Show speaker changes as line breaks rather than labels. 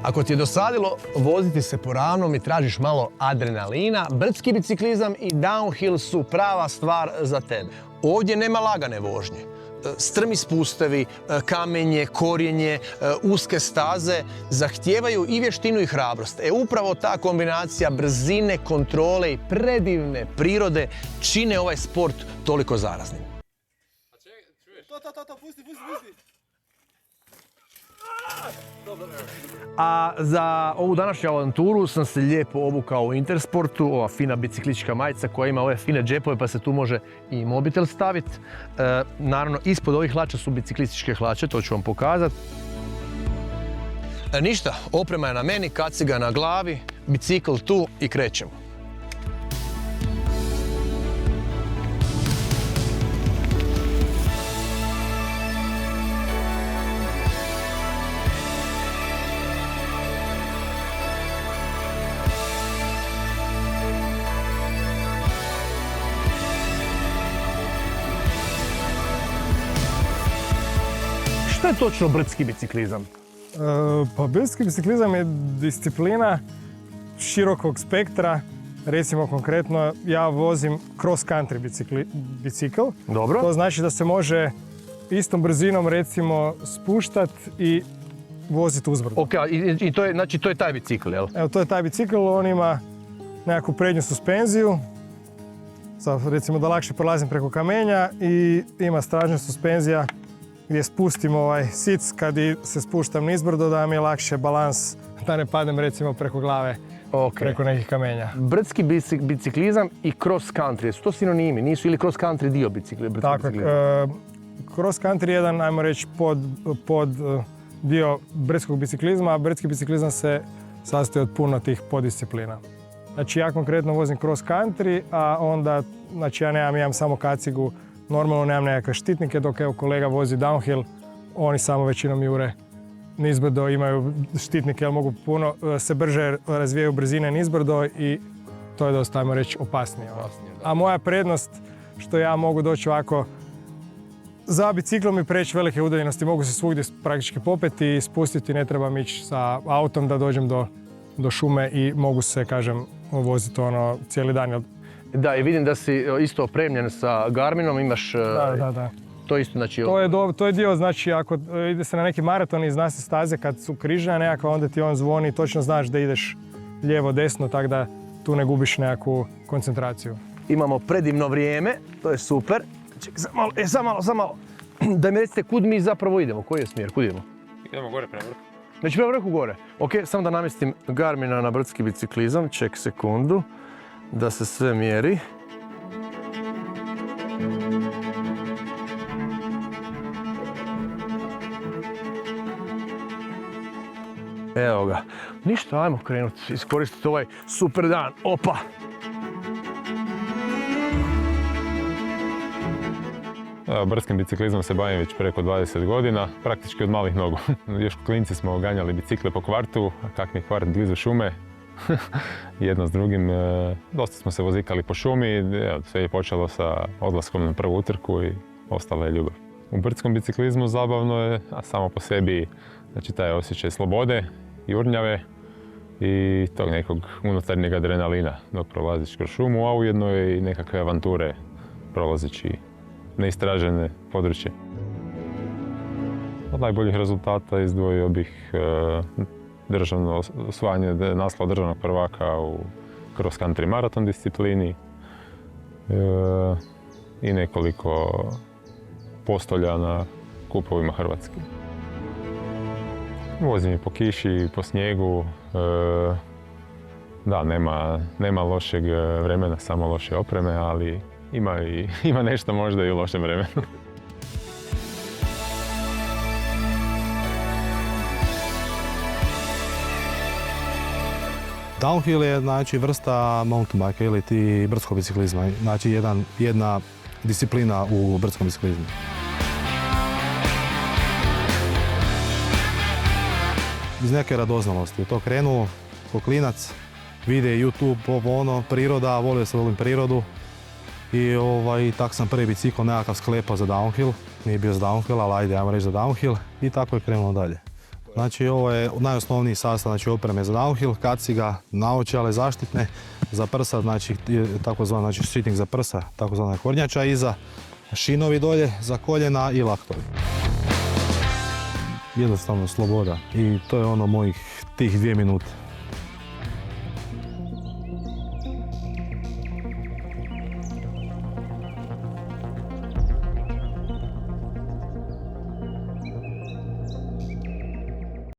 Ako ti je dosadilo voziti se po ravnom i tražiš malo adrenalina, brdski biciklizam i downhill su prava stvar za tebe. Ovdje nema lagane vožnje. Strmi spustevi, kamenje, korijenje, uske staze zahtijevaju i vještinu i hrabrost. Upravo ta kombinacija brzine, kontrole i predivne prirode čine ovaj sport toliko zaraznim.
Pusti.
A za ovu današnju avanturu sam se lijepo obukao u Intersportu, ova fina biciklistička majica koja ima ove fine džepove pa se tu može i mobitel staviti. Naravno, ispod ovih hlača su biciklističke hlače, to ću vam pokazati. Ništa, oprema je na meni, kaciga na glavi, bicikl tu i krećemo. Što je točno brdski biciklizam?
Pa brdski biciklizam je disciplina širokog spektra. Recimo konkretno, ja vozim cross country bicikl.
Dobro.
To znači da se može istom brzinom recimo spuštati i voziti uzbrdo.
Ok, i to je, znači to je taj bicikl, jel?
Evo, to je taj bicikl, on ima nekakvu prednju suspenziju, recimo da lakše prolazim preko kamenja, i ima stražnja suspenzija gdje spustim ovaj sic kad se spuštam nizbrdo, da mi je lakše balans, da ne padem recimo preko glave preko nekih kamenja.
Brdski biciklizam i cross country, su to sinonimi, nisu ili cross country dio biciklizma?
Tako, cross country je jedan, ajmo reći, pod dio brdskog biciklizma, a brdski biciklizam se sastoji od puno tih poddisciplina. Znači ja konkretno vozim cross country, a onda, znači ja imam samo kacigu, normalno nemam nekakve štitnike, dok evo kolega vozi downhill, oni samo većinom jure nizbrdo, imaju štitnike jer mogu puno se brže razvijaju brzine nizbrdo i to je dosta, ajmo reći, opasnije. A moja prednost što ja mogu doći ovako za biciklom i preći velike udaljenosti, mogu se svugdje praktički popeti i spustiti, ne trebam ići sa autom da dođem do šume i mogu se, kažem, voziti cijeli dan.
Da, i vidim da si isto opremljen sa Garminom, imaš...
Da.
To isto, znači...
To je dio, znači, ako ide se na neki maraton i zna se staze kad su križanja nekakva, onda ti on zvoni i točno znaš da ideš lijevo, desno, tako da tu ne gubiš nekakvu koncentraciju.
Imamo predivno vrijeme, to je super. Čekaj, samo malo. Da mi recite kud mi zapravo idemo, koji je smjer, kud idemo?
Idemo gore prema vrhu.
Znači prema vrhu gore. Ok, samo da namjestim Garmina na brdski biciklizam, ček sekundu, da se sve mjeri. Evo ga. Ništa, ajmo krenuti, iskoristiti ovaj super dan. Opa!
Brdskim biciklizmom se bavim već preko 20 godina, praktički od malih nogu. Još klinci smo ganjali bicikle po kvartu, kak mi je kvart blizu šume. Jedno s drugim, dosta smo se vozikali po šumi, sve je počelo sa odlaskom na prvu utrku i ostala je ljubav. U brdskom biciklizmu zabavno je, a samo po sebi, znači taj osjećaj slobode, jurnjave i tog nekog unutarnjeg adrenalina dok prolaziš kroz šumu, a ujedno je i nekakve avanture prolazeći neistražene područje. Od najboljih rezultata izdvojio bih državno osvajanje naslova državnog prvaka u cross country maraton disciplini i nekoliko postolja na kupovima Hrvatske. Vozim i po kiši i po snijegu. Da, nema lošeg vremena, samo loše opreme, ali ima nešto možda i u lošem vremenu.
Downhill je, znači, vrsta mountain bike ili ti brdskog biciklizma, znači jedna disciplina u brdskom biciklizmu. Iz neke radoznalosti je to krenulo, ko klinac, vide YouTube, priroda, volim prirodu. I tak sam prvi bicikl nekakav sklepao za downhill, nije bio za downhill, ali ajmo reći za downhill, i tako je krenulo dalje. Znači ovo je najosnovniji sastav, znači opreme za downhill, kaciga, naočale zaštitne za prsa, znači takozvana znači sitting za prsa, takozvana kornjača iza, šinovi dolje za koljena i laktovi. Jednostavno sloboda i to je ono mojih tih 2 minute.